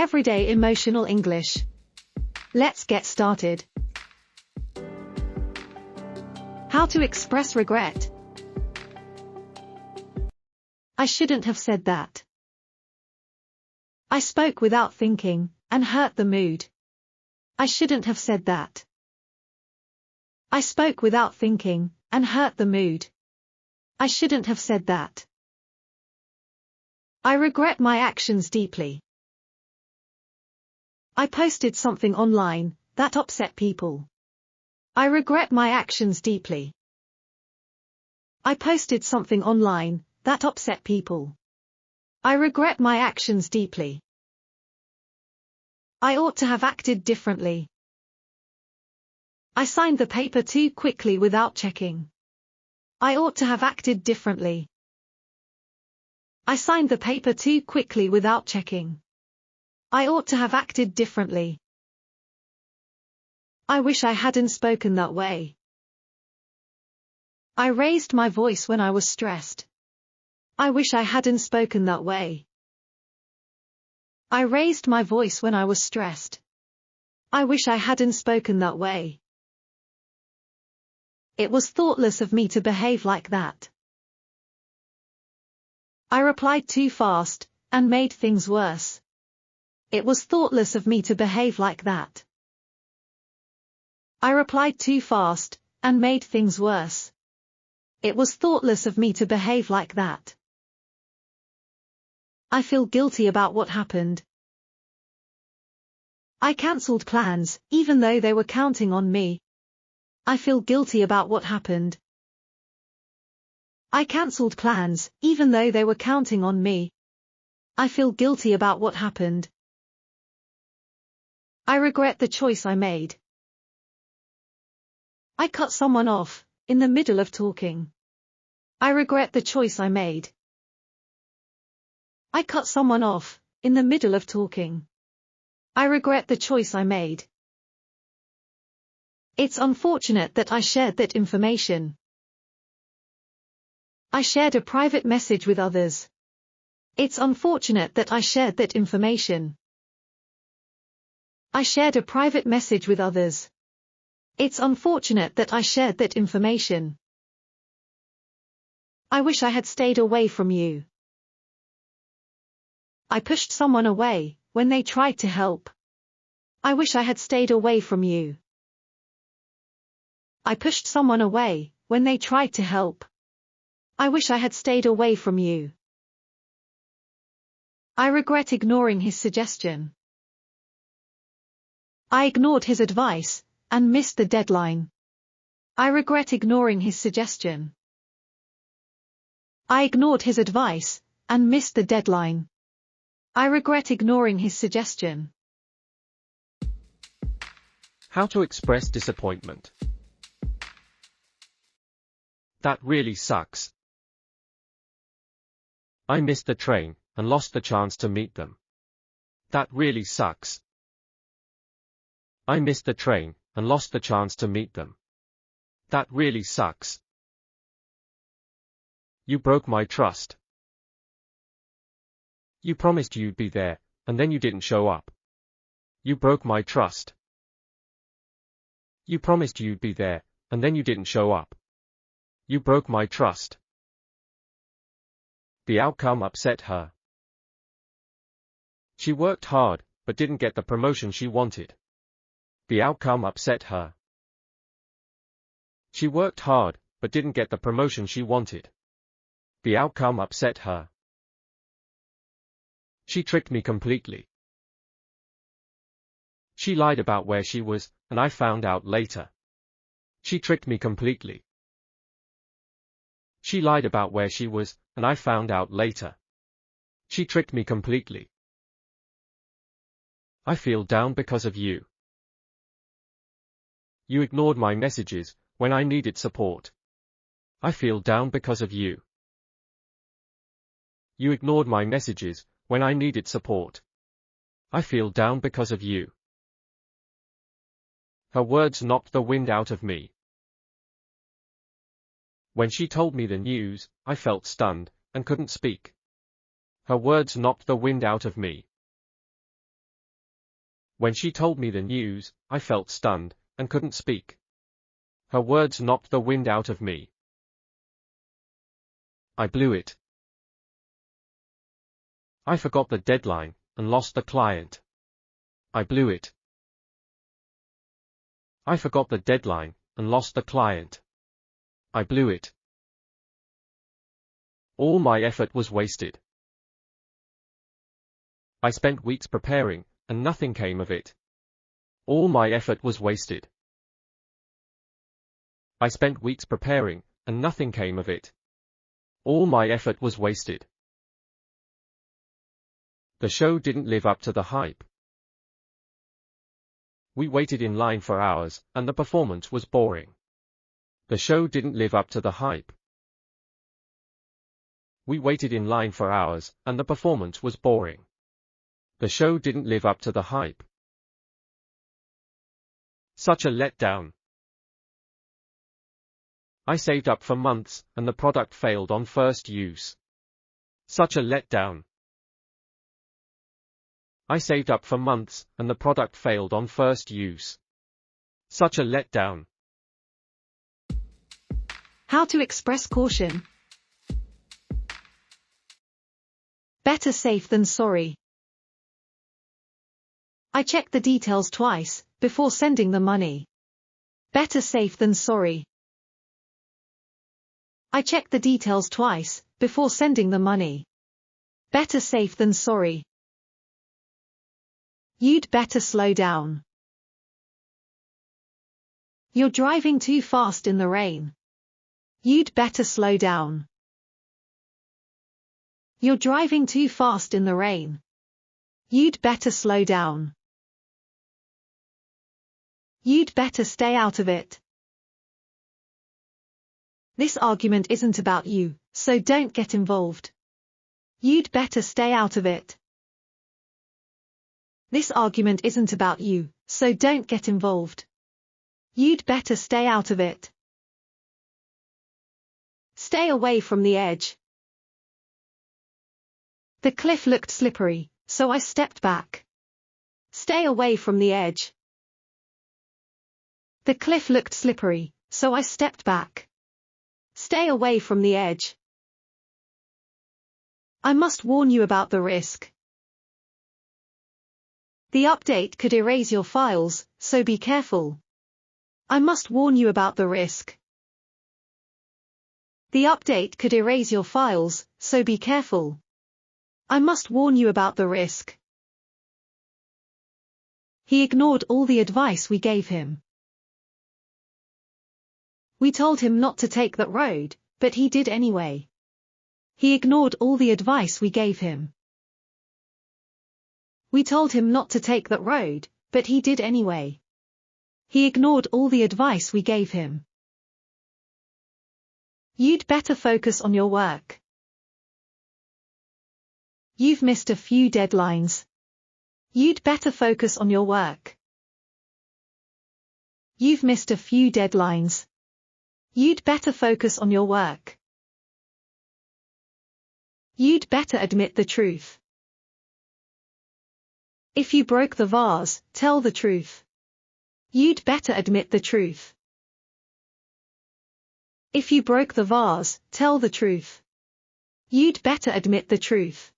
Everyday emotional English. Let's get started. How to express regret. I shouldn't have said that. I spoke without thinking, and hurt the mood. I shouldn't have said that. I spoke without thinking, and hurt the mood. I shouldn't have said that. I regret my actions deeply. I posted something online that upset people. I regret my actions deeply. I posted something online that upset people. I regret my actions deeply. I ought to have acted differently. I signed the paper too quickly without checking. I ought to have acted differently. I signed the paper too quickly without checking. I ought to have acted differently. I wish I hadn't spoken that way. I raised my voice when I was stressed. I wish I hadn't spoken that way. I raised my voice when I was stressed. I wish I hadn't spoken that way. It was thoughtless of me to behave like that. I replied too fast, and made things worse. It was thoughtless of me to behave like that. I replied too fast, and made things worse. It was thoughtless of me to behave like that. I feel guilty about what happened. I cancelled plans, even though they were counting on me. I feel guilty about what happened. I cancelled plans, even though they were counting on me. I feel guilty about what happened. I regret the choice I made. I cut someone off, in the middle of talking. I regret the choice I made. I cut someone off, in the middle of talking. I regret the choice I made. It's unfortunate that I shared that information. I shared a private message with others. It's unfortunate that I shared that information. I shared a private message with others. It's unfortunate that I shared that information. I wish I had stayed away from you. I pushed someone away when they tried to help. I wish I had stayed away from you. I pushed someone away when they tried to help. I wish I had stayed away from you. I regret ignoring his suggestion. I ignored his advice and missed the deadline. I regret ignoring his suggestion. I ignored his advice and missed the deadline. I regret ignoring his suggestion. How to express disappointment. That really sucks. I missed the train and lost the chance to meet them. That really sucks. I missed the train and lost the chance to meet them. That really sucks. You broke my trust. You promised you'd be there, and then you didn't show up. You broke my trust. You promised you'd be there, and then you didn't show up. You broke my trust. The outcome upset her. She worked hard, but didn't get the promotion she wanted. The outcome upset her. She worked hard, but didn't get the promotion she wanted. The outcome upset her. She tricked me completely. She lied about where she was, and I found out later. She tricked me completely. She lied about where she was, and I found out later. She tricked me completely. I feel down because of you. You ignored my messages when I needed support. I feel down because of you. You ignored my messages when I needed support. I feel down because of you. Her words knocked the wind out of me. When she told me the news, I felt stunned and couldn't speak. Her words knocked the wind out of me. When she told me the news, I felt stunned, and couldn't speak. Her words knocked the wind out of me. I blew it. I forgot the deadline, and lost the client. I blew it. I forgot the deadline, and lost the client. I blew it. All my effort was wasted. I spent weeks preparing, and nothing came of it. All my effort was wasted. I spent weeks preparing, and nothing came of it. All my effort was wasted. The show didn't live up to the hype. We waited in line for hours, and the performance was boring. The show didn't live up to the hype. We waited in line for hours, and the performance was boring. The show didn't live up to the hype. Such a letdown. I saved up for months, and the product failed on first use. Such a letdown. I saved up for months, and the product failed on first use. Such a letdown. How to express caution. Better safe than sorry. I checked the details twice before sending the money. Better safe than sorry. I checked the details twice before sending the money. Better safe than sorry. You'd better slow down. You're driving too fast in the rain. You'd better slow down. You're driving too fast in the rain. You'd better slow down. You'd better stay out of it. This argument isn't about you, so don't get involved. You'd better stay out of it. This argument isn't about you, so don't get involved. You'd better stay out of it. Stay away from the edge. The cliff looked slippery, so I stepped back. Stay away from the edge. The cliff looked slippery, so I stepped back. Stay away from the edge. I must warn you about the risk. The update could erase your files, so be careful. I must warn you about the risk. The update could erase your files, so be careful. I must warn you about the risk. He ignored all the advice we gave him. We told him not to take that road, but he did anyway. He ignored all the advice we gave him. We told him not to take that road, but he did anyway. He ignored all the advice we gave him. You'd better focus on your work. You've missed a few deadlines. You'd better focus on your work. You've missed a few deadlines. You'd better focus on your work. You'd better admit the truth. If you broke the vase, tell the truth. You'd better admit the truth. If you broke the vase, tell the truth. You'd better admit the truth.